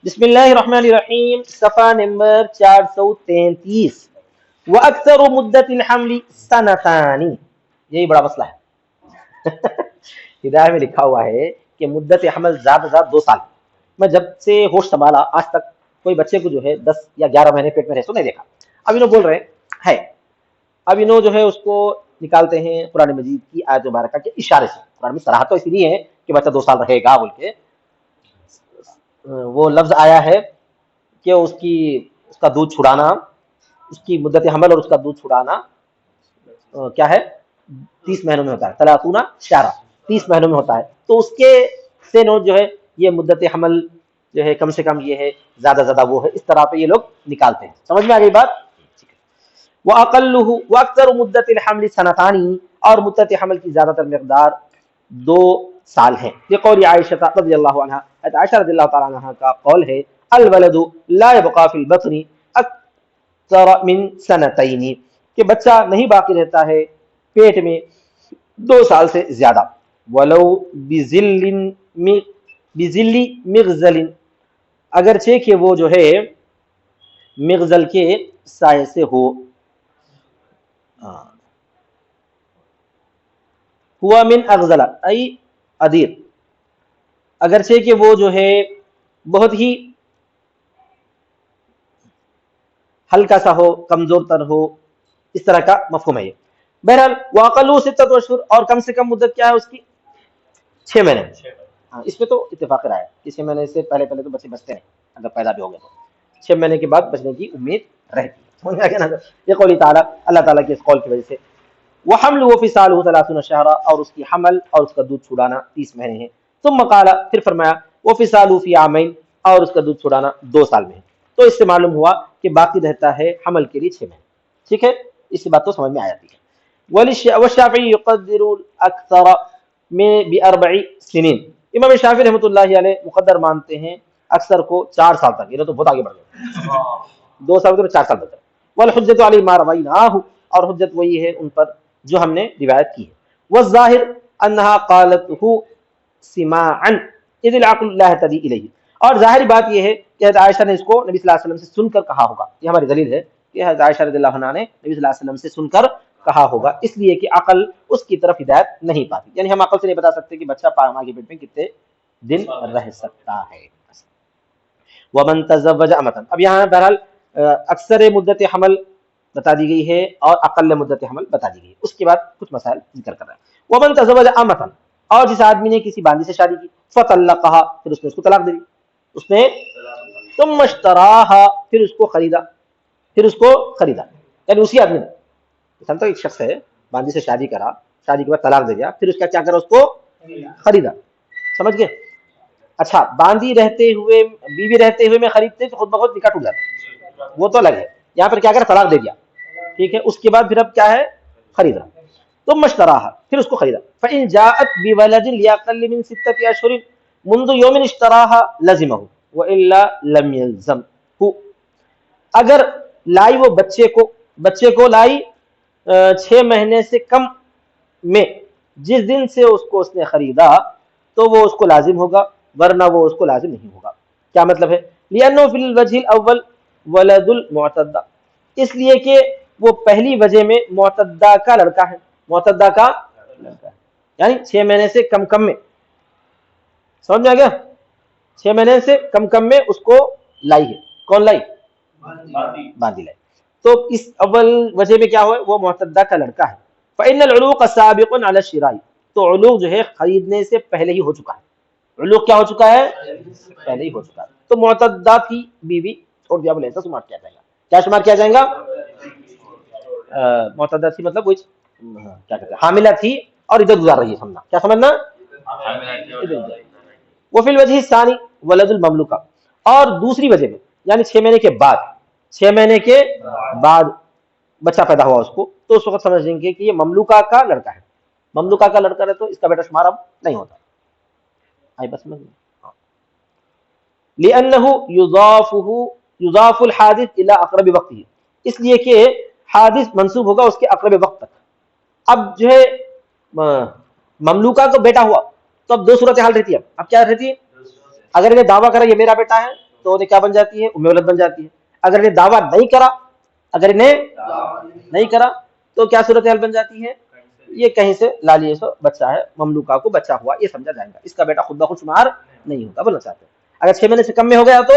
بسم اللہ الرحمن الرحیم، صفحہ نمبر 433۔ وَأَكْثَرُ مُدَّةِ الْحَمْلِ سَنَتَانِ، یہی بڑا مسئلہ ہے۔ ہدایہ میں لکھا ہوا ہے کہ مدت حمل زیادہ زیادہ 2 سال۔ میں جب سے ہوش سنبھالا آج تک کوئی بچے کو جو ہے 10 یا 11 مہینے پیٹ میں رہے تو نہیں دیکھا۔ اب انہوں بول رہے ہیں اب انہوں جو ہے اس کو نکالتے ہیں قرآن مجید کی آیت مبارکہ کے اشارے سے۔ قرآن میں صراحت تو اس لیے ہے کہ بچہ 2 سال رہے گا بول کے، وہ لفظ آیا ہے کہ اس کا دودھ چھڑانا، اس کی مدت حمل اور اس کا دودھ چھڑانا کیا ہے 30 مہینوں میں ہوتا ہے، 30 شہرا 30 مہینوں میں ہوتا ہے۔ تو اس کے سے نو جو ہے یہ مدت حمل جو ہے کم سے کم یہ ہے، زیادہ زیادہ وہ ہے، اس طرح پہ یہ لوگ نکالتے ہیں۔ سمجھ میں آ گئی بات؟ وَأَقَلُّهُ وَأَكْثَرُ مُدَّةِ الْحَمْلِ سَنَتَانِ، اور مدت حمل کی زیادہ تر مقدار 2 سال ہیں۔ لقول عائشہ رضی اللہ عنہا، عائشہ رضی اللہ تعالی عنہا کا قول ہے الولد لا يبقى في البطن اکثر من سنتین، کہ بچہ نہیں باقی رہتا ہے پیٹ میں 2 سال سے زیادہ۔ ولو بذل مغزل، اگرچہ کہ وہ جو ہے مغزل کے سائے سے ہو۔ ہوا من اغزل ای ادیر، اگرچہ کہ وہ جو ہے بہت ہی ہلکا سا ہو، کمزور تر ہو، اس طرح کا مفہوم ہے یہ۔ بہرحال واقلو 6 اشہر، اور کم سے کم مدت کیا ہے اس کی 6 مہینے۔ اس میں تو اتفاق رائے ہے، 6 مہینے سے پہلے تو بچے بچتے ہیں، اگر پیدا بھی ہو گئے تو 6 مہینے کے بعد بچنے کی امید رہتی ہے۔ یہ قول تعالیٰ، اللہ تعالیٰ کے اس قول کی وجہ سے۔ وحملہ وفصالہ 30 شہرا، اور اس کی حمل اور اس کا دودھ چھڑانا 30 مہینے ہیں۔ ثم قال، پھر فرمایا وفصالہ فی عامین، اور اس کا دودھ چھڑانا 2 سال میں ہے۔ تو اس سے معلوم ہوا کہ باقی رہتا ہے حمل کے لیے 6 مہینے۔ ٹھیک ہے، اس سے بات تو سمجھ میں آ جاتی ہے۔ والشافعی يقدر الاکثر ب4 سنین، امام شافعی رحمۃ اللہ علیہ مقدر مانتے ہیں اکثر کو 4 سال تک، یہ تو بہت آگے بڑھ گئے، 2 سال تو 4 سال تک۔ والحجۃ علی ما رویناہ، اور حجت وہی ہے ان پر جو ہم نے روایت کی ہے۔ والظاہر انہا قالتہ سماعا اذ العقل لا يهتدي الیہ، اور ظاہری بات یہ ہے کہ حضرت عائشہ نے اس کو نبی صلی اللہ علیہ وسلم سے سن کر کہا ہوگا۔ یہ ہماری دلیل ہے کہ حضرت عائشہ رضی اللہ عنہا نے نبی صلی اللہ علیہ وسلم سے سن کر کہا ہوگا، اس لیے کہ عقل اس کی طرف ہدایت نہیں پاتی، یعنی ہم عقل سے نہیں بتا سکتے کہ بچہ ماں کے پیٹ میں کتنے دن رہ سکتا ہے۔ ومن تزوج امتا، اب یہاں بہرحال اکثر مدت حمل بتا دی گئی ہے اور اقل مدت حمل بتا دی گئی ہے، اس کے بعد کچھ مسائل ذکر کر رہا ہے۔ ومن تزوج امتا، اور جس آدمی نے کسی باندی سے شادی کی، فطلقها، پھر اس نے اس کو طلاق دے دی، اس نے ثم اشتراها، پھر اس کو خریدا، یعنی اسی آدمی نے، مثلا تو ایک شخص ہے باندی سے شادی کرا، شادی کے بعد طلاق دے دیا، پھر اس کا کیا کرا، اس کو خریدا۔ سمجھ گئے؟ اچھا، باندی رہتے ہوئے، بیوی رہتے ہوئے میں خریدتے تو خود بخود نکاح ٹوٹ جاتا، وہ تو الگ ہے۔ یہاں پر کیا کرا، طلاق دے دیا، ٹھیک ہے، اس کے بعد پھر اب کیا ہے، خریدا، ثم اشتراها، پھر اس کو خریدا۔ فإن جاءت بولد لأقل من 6 أشهر منذ يوم اشتراها لزمه وإلا لم يلزمه، اگر لائی وہ بچے کو لائی 6 مہینے سے کم میں، جس دن سے اس نے خریدا تو وہ اس کو لازم ہوگا، ورنہ وہ اس کو لازم نہیں ہوگا۔ کیا مطلب ہے؟ لأنه في الوجه الأول ولد المعتدہ، اس لیے کہ وہ پہلی وجہ میں معتدہ کا لڑکا ہے، یعنی 6 مہینے سے کم میں، سمجھ میں آ گیا؟ 6 مہینے سے کم میں اس کو لائی ہے، کون لائی؟ باندی لائی، تو اس اول وجہ میں کیا ہوئے، وہ معتدہ کا لڑکا ہے۔ فإن العلوق سابق على الشراء، تو علوق جو ہے خریدنے سے پہلے ہی ہو چکا ہے، علوق کیا ہو چکا ہے، پہلے ہی ہو چکا ہے۔ تو معتدہ کی بیوی چھوڑ دیا، بولے ایسا شمار کیا جائے گا، کیا شمار کیا جائے گا؟ معتدہ تھی مطلب وہ کیا کہتے ہیں، حاملہ تھی اور ادھر گزار رہی ہے، سمجھنا کیا سمجھنا۔ وفی الوجہ الثانی ولد المملوکہ، اور دوسری وجہ میں یعنی 6 مہینے کے بعد بچہ پیدا ہوا اس کو، تو اس وقت سمجھ لیں گے کہ یہ مملوکہ کا لڑکا ہے، مملوکہ کا لڑکا ہے تو اس کا بیٹا شمار اب نہیں ہوتا۔ آئی بس سمجھ لأنه يضاف الحادث الى اقرب وقته، اس لیے کہ حادث منسوب ہوگا اس کے اقرب وقت تک۔ اب جو ہے مملوکہ کو بیٹا ہوا تو اب 2 صورتحال رہتی ہے، اب کیا رہتی ہے؟ اگر یہ دعویٰ کرے یہ میرا بیٹا ہے تو انہیں کیا بن جاتی ہے؟ ام ولد بن جاتی ہے. اگر انہیں دعویٰ نہیں کرا تو کیا صورتحال بن جاتی ہے؟ یہ کہیں سے لالیے سو بچہ ہے، مملوکہ کو بچہ ہوا یہ سمجھا جائے گا، اس کا بیٹا خود بخود شمار نہیں ہوگا. بولنا چاہتے ہیں اگر 6 مہینے سے کم میں ہو گیا تو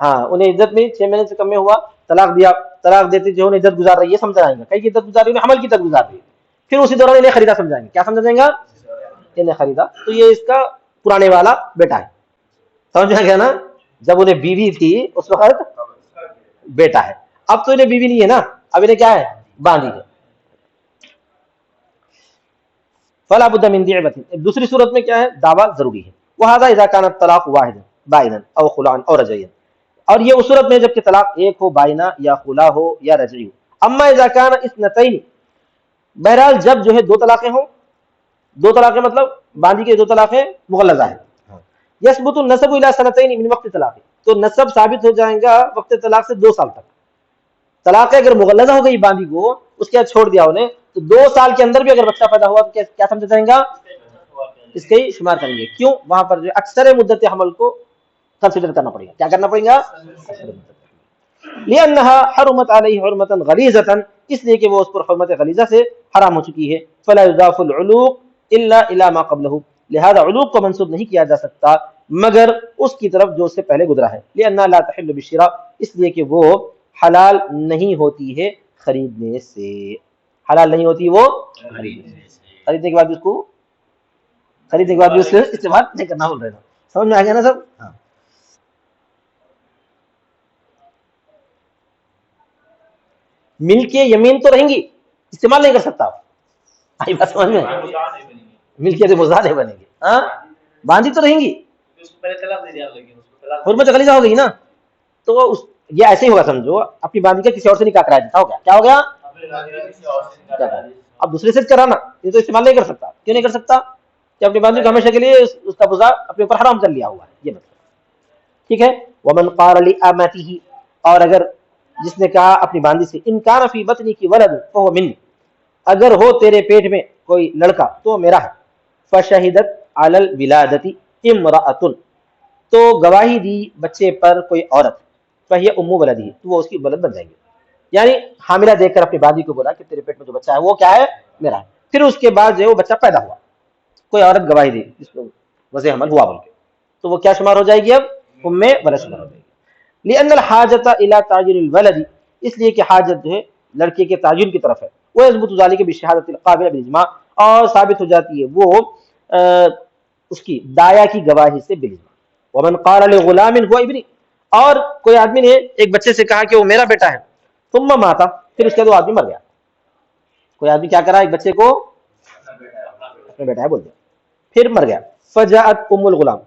ہاں انہیں عدت میں 6 مہینے سے کم میں ہوا، طلاق دیا، طلاق دیتے جو انہیں عدت گزار رہی ہے سمجھا جائے گا. کئی کی عدت گزار رہی ہے، حمل کی عدت گزار رہی ہے، پھر اسی دوران انہیں خریدا سمجھائیں گے. کیا سمجھا جائے گا؟ انہیں خریدا. تو یہ اس کا پرانے والا بیٹا ہے. سمجھ میں گیا نا؟ جب انہیں بیوی تھی اس وقت بیٹا ہے، اب تو انہیں بیوی نہیں ہے نا، اب انہیں کیا ہے؟ باندھی ہے. فلا بد من دعوۃ. دوسری صورت میں کیا ہے؟ دعویٰ ضروری ہے. وہذا اذا كان الطلاق واحد بائنا او خلعا او رجعیا. اور یہ اس صورت میں جب کہ طلاق ایک ہو، بائنا یا خلا ہو یا رجعی ہو. اما اذا كان اثنتين، بہرحال جب جو ہے 2 طلاقیں ہوں، 2 طلاقیں مطلب باندھی کے 2 طلاقیں مغلظہ ہیں. یثبت النسب الى سنتين من وقت طلاق. تو نسب ثابت ہو جائے گا وقت طلاق سے 2 سال تک. طلاق اگر مغلظہ ہو گئی باندھی کو، اس کے بعد چھوڑ دیا انہیں، تو 2 سال کے اندر بھی اگر بچہ پیدا ہوا تو کیا سمجھا جائے گا؟ اس کے ہی شمار کریں گے. کیوں؟ وہاں پر جو اکثر مدت حمل کو کنسیڈر کرنا پڑے گا. کیا کرنا پڑے گا؟ لأنها حرمت علیہ حرمتا غلیظتا، اس لیے کہ وہ اس پر حرمت غلیظہ سے حرام ہو چکی ہے. فلا يضاف العلوق الا الى ما قبله. لہذا علوق کو منسوب نہیں کیا جا سکتا مگر اس کی طرف جو اس سے پہلے گزرا ہے. لأنها لا تحل بالشراء، اس لیے کہ وہ حلال نہیں ہوتی ہے خریدنے سے. حلال نہیں ہوتی وہ خریدنے کے بعد اس کو استعمال نہیں کرنا. بول رہے ہیں سمجھ میں آ گیا نا سب؟ ہاں. ملک یمین تو رہیں گی، استعمال نہیں کر سکتا. آئی بات سمجھ میں؟ ملکیت مزاد بنے گی. ہاں باندھی تو رہیں گی، حرمت غلیظہ ہو گئی نا، تو یہ ایسے ہی ہوگا. سمجھو اپنی باندھی کا کسی اور سے نکاح کرا دیتا. ہو گیا کیا ہو گیا؟ اب دوسرے سے کرانا یہ تو استعمال نہیں کر سکتا. کیوں نہیں کر سکتا؟ کہ اپنی باندھی کو ہمیشہ کے لیے اس کا بزا اپنے اوپر حرام کر لیا ہوا ہے. یہ مطلب ٹھیک ہے. ومن قال لامته، اور اگر جس نے کہا اپنی باندھی سے، ان کان فی بطنی کی ولد فهو منی، اگر ہو تیرے پیٹ میں کوئی لڑکا تو میرا ہے. فشہدت علی الولادۃ امرأۃ، تو گواہی دی بچے پر کوئی عورت، فہی ام ولدہ، تو وہ اس کی ولد بن جائیں گے. یعنی حاملہ دیکھ کر اپنی باندھی کو بولا کہ تیرے پیٹ میں جو بچہ ہے وہ کیا ہے؟ میرا ہے. پھر اس کے بعد جو ہے وہ بچہ پیدا ہوا، کوئی عورت گواہی دی جس میں وضع حمل ہوا بول کے، تو وہ کیا شمار ہو جائے گی؟ اب ام ولد شمار ہو جائے گی. لأن الحاجۃ الی تعجیل الولد، اس لیے کہ حاجت جو ہے لڑکے کے تعجیل کی طرف ہے. ویثبت ذلک بشہادۃ القابل بالاجماع، اور ثابت ہو جاتی ہے وہ اس کی دایا کی گواہی سے بالاجماع. ومن قال لغلام هو ابنی، اور کوئی آدمی نے ایک بچے سے کہا کہ وہ میرا بیٹا ہے. ثم مات، پھر اس کے دو آدمی مر گیا. کوئی آدمی کیا کرا؟ ایک بچے کو اپنا بیٹا ہے بول دیا، پھر مر گیا. فجاءت ام الغلام،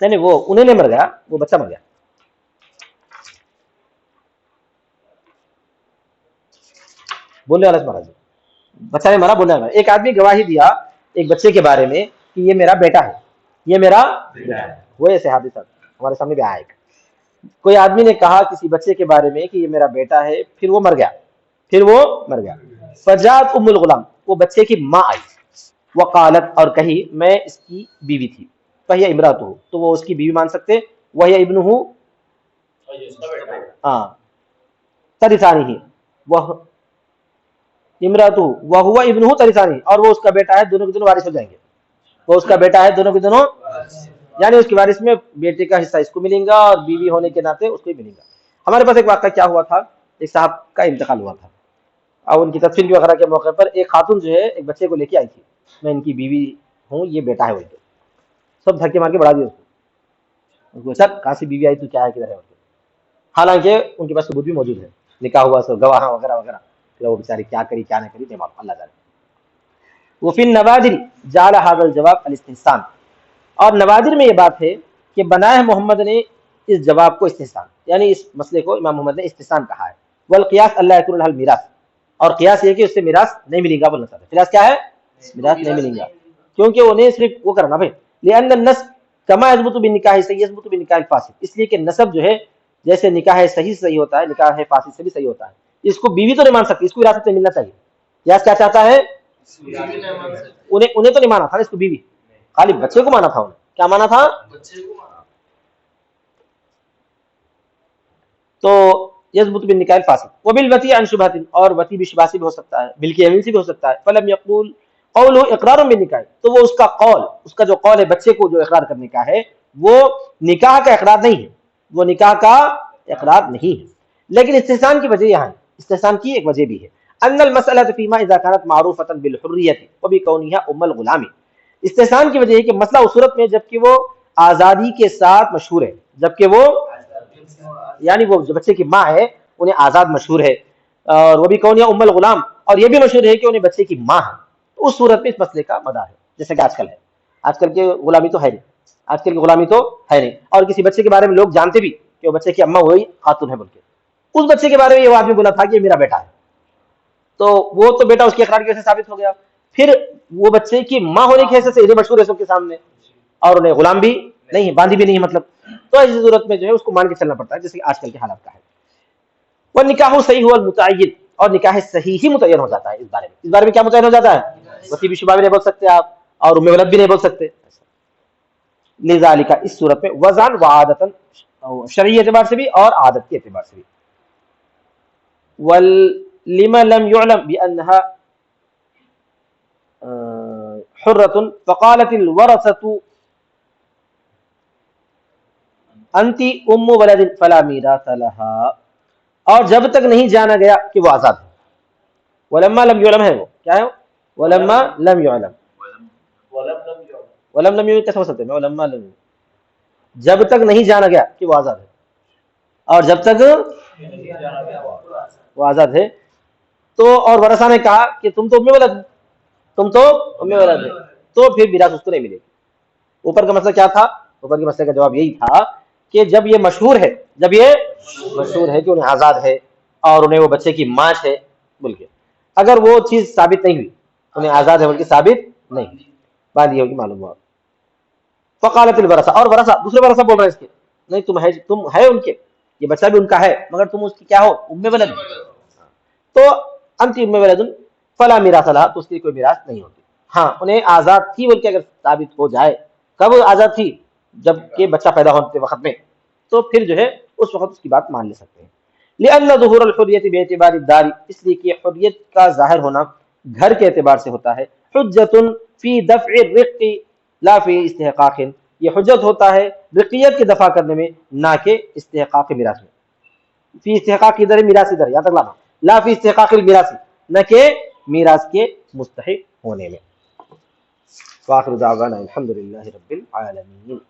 نہیں وہ انہیں نہیں مر گیا، وہ بچہ مر گیا. بولنے والا مہاراج بچہ نے مرا، بولنے والا. ایک آدمی گواہی دیا ایک بچے کے بارے میں کہ یہ میرا بیٹا ہے، یہ میرا بیٹا ہے. وہ ایسے حادثہ ہمارے سامنے بھی آیا ہے. کوئی آدمی نے کہا کسی بچے کے بارے میں کہ یہ میرا بیٹا ہے، پھر وہ مر گیا. فجاءت ام الغلام، وہ بچے کی ماں آئی. وقالت، اور کہی میں اس کی بیوی تھی. فہی امرأتہ، تو وہ اس کی بیوی مان سکتے. وہی ابنہ، ہاں ترثانی، وہ امرأتہ وہو ابنہ ترثانی، اور وہ اس کا بیٹا ہے، دونوں کے دونوں وارث ہو جائیں گے. وہ اس کا بیٹا ہے، دونوں کے دونوں، یعنی اس کی وارث میں بیٹے کا حصہ اس کو ملے گا اور بیوی ہونے کے ناطے اس کو ہی ملے گا. ہمارے پاس ایک واقعہ کیا ہوا تھا، ایک صاحب کا انتقال ہوا تھا، اور ان کی تدفین کی وغیرہ کے موقع پر ایک خاتون جو ہے ایک بچے کو لے کے آئی تھی، میں ان کی بیوی ہوں، یہ بیٹا ہے. وہ سب دھکے مار کے بڑھا دیا اس کو. سر کہاں سے بیوی آئی تو کیا ہے کدھر ہے؟ حالانکہ ان کے پاس ثبوت بھی موجود ہے، نکاح ہوا سب گواہ وغیرہ وغیرہ. پھر وہ بیچاری کیا کری کیا نہ کری نہیں معلوم، اللہ جانے. وفی النوادر جعل هذا الجواب الاستحسان، اور نوادر میں یہ بات ہے کہ بنایا ہے محمد نے اس جواب کو استحسان، یعنی اس مسئلے کو امام محمد نے استحسان کہا ہے. والقیاس اللہ یکون لہ المیراث، اور قیاس یہ کہ اس سے میراث نہیں ملے گا. بولنا چاہتے قیاس کیا ہے؟ میراث نہیں ملے گا، کیونکہ انہیں صرف وہ کرنا بھائی. لأن النسب کما یثبت بالنکاح صحیح یثبت بالنکاح الفاسد، اس لیے کہ نسب جو ہے جیسے نکاح صحیح صحیح ہوتا ہے، نکاح فاسد سے بھی صحیح ہوتا ہے. اس کو بیوی تو نہیں مان سکتی، اس کو وراثت میں ملنا چاہیے. قیاس کیا چاہتا ہے؟ انہیں تو نہیں مانا تھا اس کو بیوی، خالی بچے کو مانا تھا انہیں. کیا مانا تھا؟ تو یثبت بالنکاح الفاسد وبالوتی عن شبہۃ، اور وتی بھی شبہ سے بھی ہو سکتا ہے، بالکل یمین سے بھی ہو سکتا ہے. فلم یقول قول اقرار بالنکاح، تو وہ اس کا قول، اس کا جو قول ہے بچے کو جو اقرار کرنے کا ہے، وہ نکاح کا اقرار نہیں ہے، وہ نکاح کا اقرار نہیں ہے. لیکن استحسان کی وجہ یہاں ہے، استحسان کی ایک وجہ بھی ہے. ان المسألة فيما اذا كانت معروفة بالحرية وبكونها ام الغلام، استحسان کی وجہ ہے کہ مسئلہ اس صورت میں جبکہ وہ آزادی کے ساتھ مشہور ہے، جبکہ وہ یعنی وہ جو بچے کی ماں ہے انہیں آزاد مشہور ہے، اور وہ بھی کونیا ام الغلام، اور یہ بھی مشہور ہے کہ انہیں بچے کی ماں ہے. تو اس صورت میں اس مسئلے کا مدار ہے. جیسے کہ آج کل ہے، آج کل کے غلامی تو ہے نہیں، آج کل کی غلامی تو ہے نہیں، اور کسی بچے کے بارے میں لوگ جانتے بھی کہ وہ بچے کی اماں وہی خاتون ہے بول کے، اس بچے کے بارے میں یہ آدمی بولا تھا کہ یہ میرا بیٹا ہے، تو وہ تو بیٹا اس کے اقرار کی وجہ سے ثابت ہو گیا. پھر وہ بچے کی ماں ہونے کی حیثیت سے اتنے مشہور ہے سب کے سامنے، اور انہیں غلام بھی نہیں ہے، باندھی بھی نہیں ہے مطلب، تو ایسی صورت میں جو ہے اس کو مان کے چلنا پڑتا ہے، جیسے کہ آج کل کے حالات کا ہے. وہ نکاح صحیح ہوا المتعین، اور نکاح صحیح ہی متعین ہو جاتا ہے. اس بارے میں، اس بارے میں کیا متعین ہو جاتا ہے؟ وسیع بھی شبہ بھی نہیں بول سکتے آپ، اور ام ولد بھی نہیں بول سکتے. لذالک، اس صورت میں وضعن و عادتن، شرعی اعتبار سے بھی اور عادت کے اعتبار سے بھی. ولما لم يعلم بانها حرة فقالت الورثة انتی ام ولد فلا میراث لها، اور جب تک نہیں جانا گیا کہ وہ آزاد ہے. ولما لم يعلم ہے، وہ کیا ہے؟ ولما لم يعلم، ولم لم يعلم کیسے ہو سکتے ہیں؟ ولما لم، جب تک نہیں جانا گیا کہ وہ آزاد ہے، اور جب تک وہ آزاد ہے. تو اور ورثہ نے کہا کہ تم تو ام ولد، تم تو ام ولد ہے، تو پھر میراث اس کو نہیں ملے گی. اوپر کا مسئلہ کیا تھا؟ اوپر کے مسئلے کا جواب یہی تھا کہ جب یہ مشہور ہے، جب یہ مشہور ہے کہ انہیں آزاد ہے اور انہیں وہ بچے کی ماں ہے بول کے، اگر وہ چیز ثابت نہیں ہوئی، انہیں آزاد ہے بول کے ثابت نہیں، بات یہ ہوگی معلوم ہوا. فقالت الورثہ، اور ورثہ دوسرے ورثہ بول رہے ہیں اس کے، نہیں تم ہے ان کے، یہ بچہ بھی ان کا ہے، مگر تم اس کی کیا ہو؟ ام ولد. تو انت ام ولد فلا میراث لها، تو اس کی کوئی میراث نہیں ہوتی. ہاں انہیں آزاد تھی بول کے اگر ثابت ہو جائے، کب آزاد تھی؟ جب کہ بچہ پیدا ہونے وقت میں، تو پھر جو ہے اس وقت اس کی بات مان لے سکتے ہیں. لأن ظہور الحریت باعتبار الدار، اس لیے کہ حریت کا ظاہر ہونا گھر کے اعتبار سے ہوتا ہے. حجت فی دفع الرق لا فی استحقاق، یہ حجت ہوتا ہے رقیت کی دفع کرنے میں، نہ کہ استحقاق میراث میں. فی استحقاق ادھر میراث ادھر یاد رکھنا، لا فی استحقاق المیراث، نہ کہ میراث کے مستحق ہونے میں. وآخر دعوانا الحمد للہ رب العالمین.